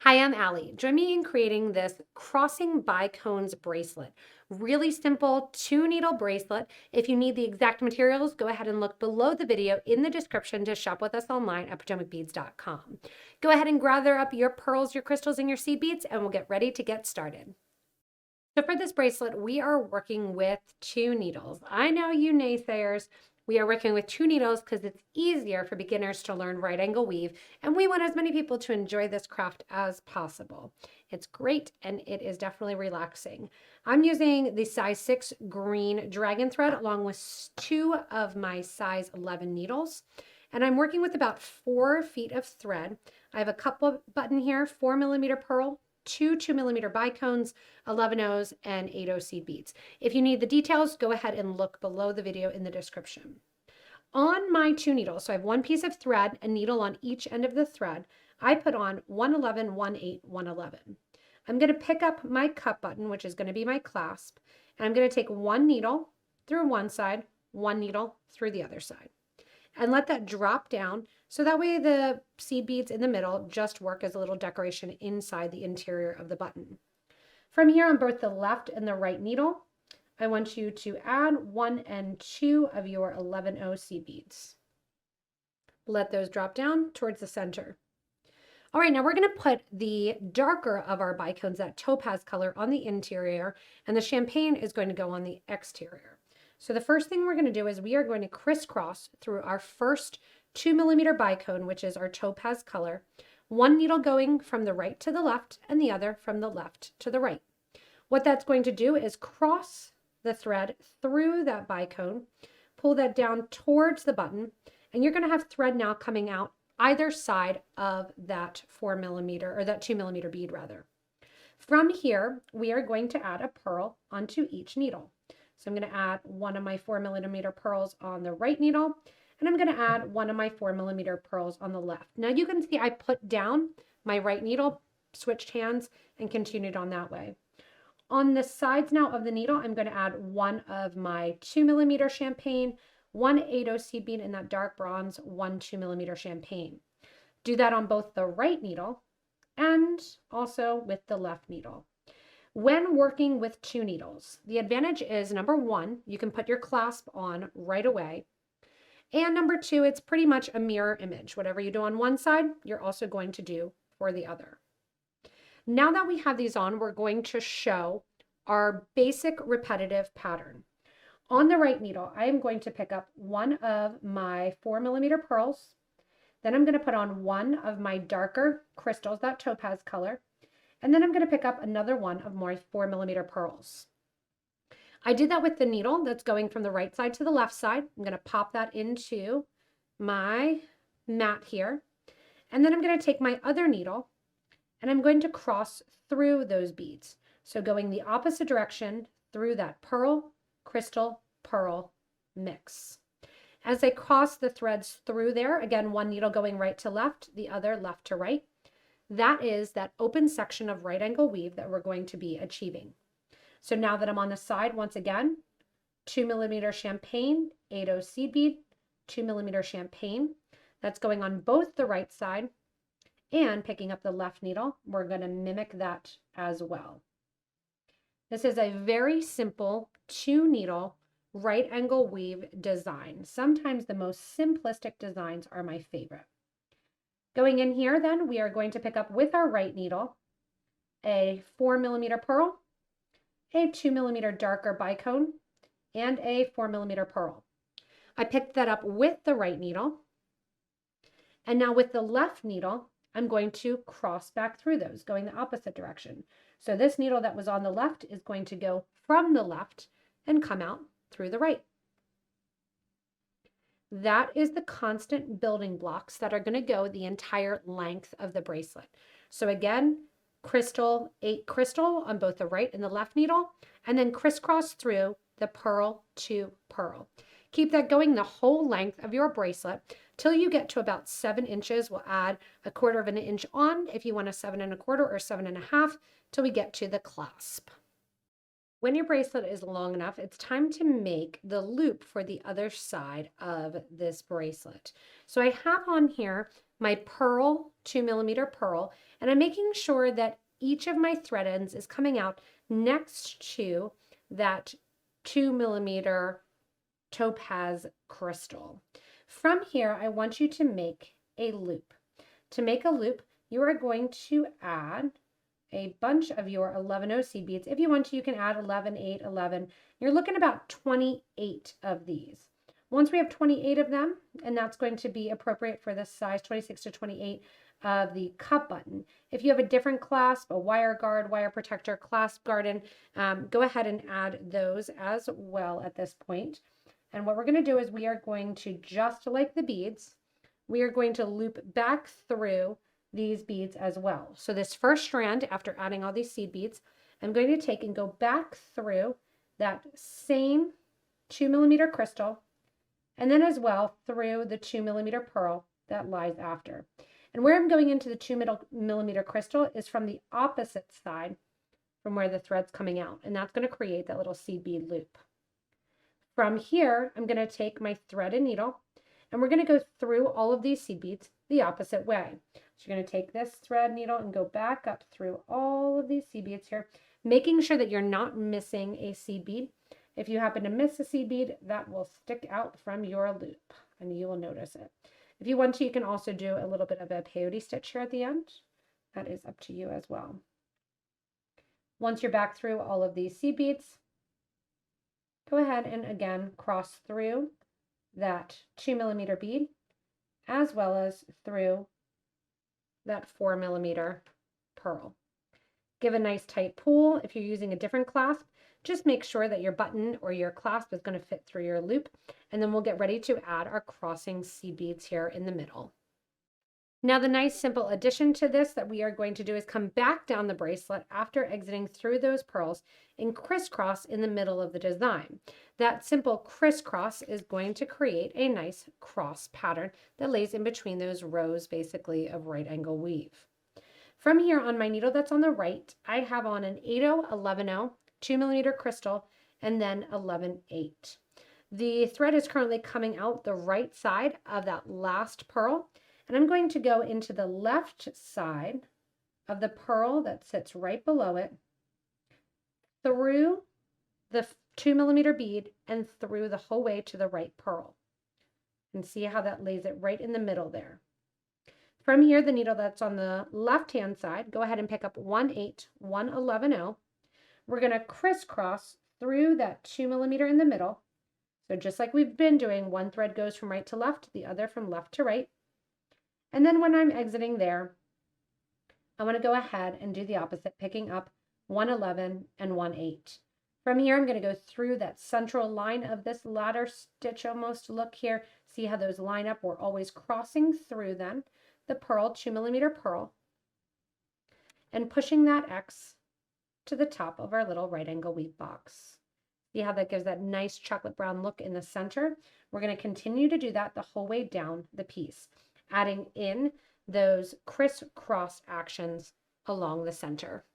Hi, I'm Allie. Join me in creating this Crossing Bicones Bracelet. Really simple 2-needle bracelet. If you need the exact materials, go ahead and look below the video in the description to shop with us online at PotomacBeads.com. Go ahead and gather up your pearls, your crystals, and your seed beads, and we'll get ready to get started. So for this bracelet, we are working with 2 needles. I know you naysayers, we are working with 2 needles because it's easier for beginners to learn right angle weave, and we want as many people to enjoy this craft as possible. It's great and it is definitely relaxing. I'm using the size 6 green dragon thread along with 2 of my size 11 needles. And I'm working with about 4 feet of thread. I have a couple button here, 4mm pearl, 2 2mm bicones, 11 O's, and 8 O seed beads. If you need the details, go ahead and look below the video in the description. On my 2 needles, so I have 1 piece of thread, a needle on each end of the thread, I put on 111, 18, 111. I'm going to pick up my cup button, which is going to be my clasp, and I'm going to take 1 needle through one side, 1 needle through the other side, and let that drop down so that way the seed beads in the middle just work as a little decoration inside the interior of the button. From here on both the left and the right needle, I want you to add 1 and 2 of your 11 O seed beads. Let those drop down towards the center. All right, now we're going to put the darker of our bicones, that topaz color, on the interior, and the champagne is going to go on the exterior. So the first thing we're going to do is we are going to crisscross through our first 2mm bicone, which is our topaz color, 1 needle going from the right to the left and the other from the left to the right. What that's going to do is cross the thread through that bicone, pull that down towards the button, and you're going to have thread now coming out either side of that 4mm or that 2mm bead rather. From here, we are going to add a pearl onto each needle. So I'm going to add 1 of my 4mm pearls on the right needle, and I'm going to add 1 of my 4mm pearls on the left. Now you can see I put down my right needle, switched hands, and continued on that way. On the sides now of the needle, I'm going to add 1 of my 2mm champagne, 1 8 O seed bead in that dark bronze, 1 2mm champagne. Do that on both the right needle and also with the left needle. When working with 2 needles, the advantage is number 1, you can put your clasp on right away. And number 2, it's pretty much a mirror image. Whatever you do on one side, you're also going to do for the other. Now that we have these on, we're going to show our basic repetitive pattern. On the right needle, I am going to pick up 1 of my 4mm pearls. Then I'm going to put on 1 of my darker crystals, that topaz color. And then I'm going to pick up another 1 of my 4mm pearls. I did that with the needle that's going from the right side to the left side. I'm going to pop that into my mat here. And then I'm going to take my other needle and I'm going to cross through those beads. So going the opposite direction through that pearl, crystal, pearl mix. As I cross the threads through there, again, 1 needle going right to left, the other left to right. That is that open section of right angle weave that we're going to be achieving. So now that I'm on the side, once again, 2mm champagne, 8 O seed bead, 2mm champagne. That's going on both the right side and picking up the left needle. We're going to mimic that as well. This is a very simple 2-needle right angle weave design. Sometimes the most simplistic designs are my favorite. Going in here then, we are going to pick up with our right needle a 4mm pearl, a 2mm darker bicone, and a 4mm pearl. I picked that up with the right needle, and now with the left needle, I'm going to cross back through those, going the opposite direction. So this needle that was on the left is going to go from the left and come out through the right. That is the constant building blocks that are going to go the entire length of the bracelet. So again, crystal, 8 crystal on both the right and the left needle, and then crisscross through the pearl to pearl. Keep that going the whole length of your bracelet till you get to about 7 inches. We'll add 1/4 of an inch on if you want a 7 1/4 or 7 1/2 till we get to the clasp. When your bracelet is long enough, it's time to make the loop for the other side of this bracelet. So I have on here my pearl, 2mm pearl, and I'm making sure that each of my thread ends is coming out next to that 2mm topaz crystal. From here, I want you to make a loop. To make a loop, you are going to add a bunch of your 11 seed beads. If you want to, you can add 11, 8, 11. You're looking about 28 of these. Once we have 28 of them, and that's going to be appropriate for this size, 26 to 28 of the cup button. If you have a different clasp, a wire guard, wire protector, clasp garden, go ahead and add those as well at this point. And what we're going to do is we are going to, just like the beads, we are going to loop back through these beads as well. So this first strand, after adding all these seed beads, I'm going to take and go back through that same 2mm crystal, and then as well through the 2mm pearl that lies after. And where I'm going into the 2mm crystal is from the opposite side from where the thread's coming out, and that's going to create that little seed bead loop. From here, I'm going to take my thread and needle, and we're going to go through all of these seed beads the opposite way. So you're going to take this thread needle and go back up through all of these seed beads here, making sure that you're not missing a seed bead. If you happen to miss a seed bead, that will stick out from your loop and you will notice it. If you want to, you can also do a little bit of a peyote stitch here at the end. That is up to you as well. Once you're back through all of these seed beads, go ahead and again cross through that 2mm bead as well as through that 4mm pearl. Give a nice tight pull. If you're using a different clasp, just make sure that your button or your clasp is going to fit through your loop, and then we'll get ready to add our crossing seed beads here in the middle. Now the nice simple addition to this that we are going to do is come back down the bracelet after exiting through those pearls and crisscross in the middle of the design. That simple crisscross is going to create a nice cross pattern that lays in between those rows basically of right angle weave. From here on my needle that's on the right, I have on an 8/0, 11/0, 2mm crystal, and then 11/8. The thread is currently coming out the right side of that last pearl, and I'm going to go into the left side of the pearl that sits right below it, through the 2mm bead and through the whole way to the right pearl. And see how that lays it right in the middle there. From here, the needle that's on the left-hand side, go ahead and pick up 1/8, 1/11/0. We're going to crisscross through that 2mm in the middle. So just like we've been doing, one thread goes from right to left, the other from left to right. And then when I'm exiting there, I want to go ahead and do the opposite, picking up 1/11 and 1/8. From here, I'm going to go through that central line of this ladder stitch almost look here. See how those line up? We're always crossing through them, the pearl, 2mm pearl, and pushing that X to the top of our little right angle weave box. See how that gives that nice chocolate brown look in the center? We're going to continue to do that the whole way down the piece, adding in those crisscross actions along the center.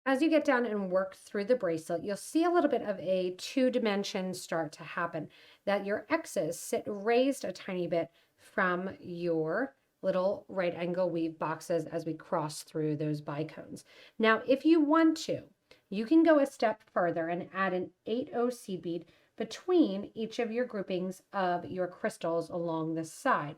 As you get down and work through the bracelet, you'll see a little bit of a two-dimension start to happen, that your X's sit raised a tiny bit from your little right angle weave boxes as we cross through those bicones. Now, if you want to, you can go a step further and add an 8/0 seed bead between each of your groupings of your crystals along the side.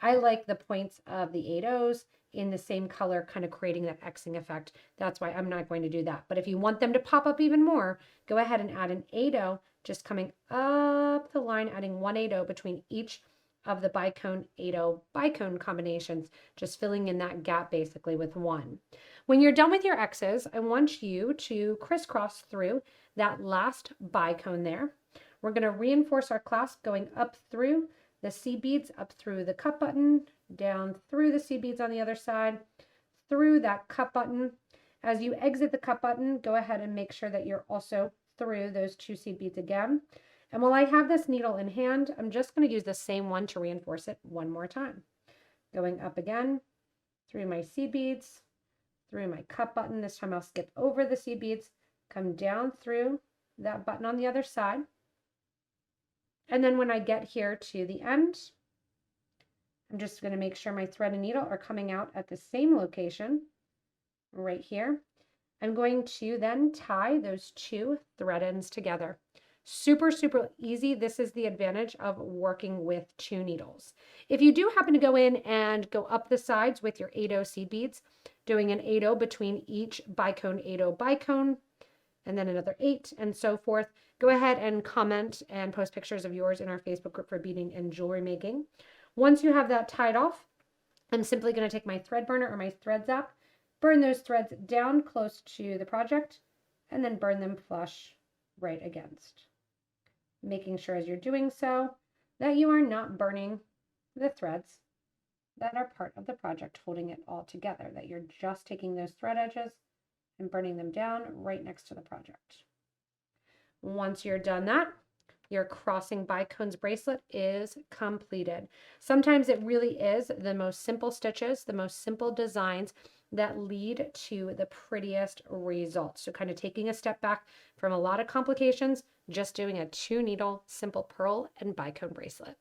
I like the points of the 8/0s in the same color, kind of creating that Xing effect. That's why I'm not going to do that. But if you want them to pop up even more, go ahead and add an 8/0, just coming up the line, adding 1/8 between each of the bicone 8/0 bicone combinations, just filling in that gap basically with one. When you're done with your X's, I want you to crisscross through that last bicone there. We're going to reinforce our clasp going up through the seed beads, up through the cup button, down through the seed beads on the other side, through that cup button. As you exit the cup button, go ahead and make sure that you're also through those two seed beads again. And while I have this needle in hand, I'm just going to use the same one to reinforce it one more time. Going up again, through my seed beads, through my cup button. This time I'll skip over the seed beads, come down through that button on the other side. And then when I get here to the end, I'm just going to make sure my thread and needle are coming out at the same location right here. I'm going to then tie those two thread ends together. Super, super easy. This is the advantage of working with two needles. If you do happen to go in and go up the sides with your 8/0 seed beads, doing an 8/0 between each bicone, 8/0 bicone, and then another 8 and so forth, go ahead and comment and post pictures of yours in our Facebook group for beading and jewelry making. Once you have that tied off, I'm simply going to take my thread burner or my thread zap, burn those threads down close to the project, and then burn them flush right against. Making sure as you're doing so that you are not burning the threads that are part of the project, holding it all together, that you're just taking those thread edges and burning them down right next to the project. Once you're done that, your Crossing Bicones bracelet is completed. Sometimes it really is the most simple stitches, the most simple designs that lead to the prettiest results. So kind of taking a step back from a lot of complications, just doing a 2-needle simple pearl and bicone bracelet.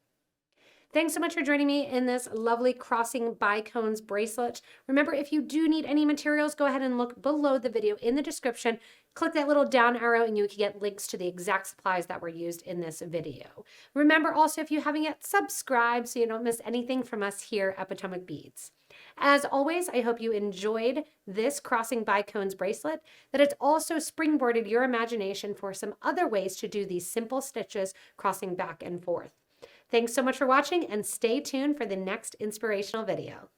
Thanks so much for joining me in this lovely Crossing Bicones bracelet. Remember, if you do need any materials, go ahead and look below the video in the description. Click that little down arrow and you can get links to the exact supplies that were used in this video. Remember also, if you haven't yet, subscribe so you don't miss anything from us here at Potomac Beads. As always, I hope you enjoyed this Crossing Bicones bracelet, that it's also springboarded your imagination for some other ways to do these simple stitches crossing back and forth. Thanks so much for watching and stay tuned for the next inspirational video.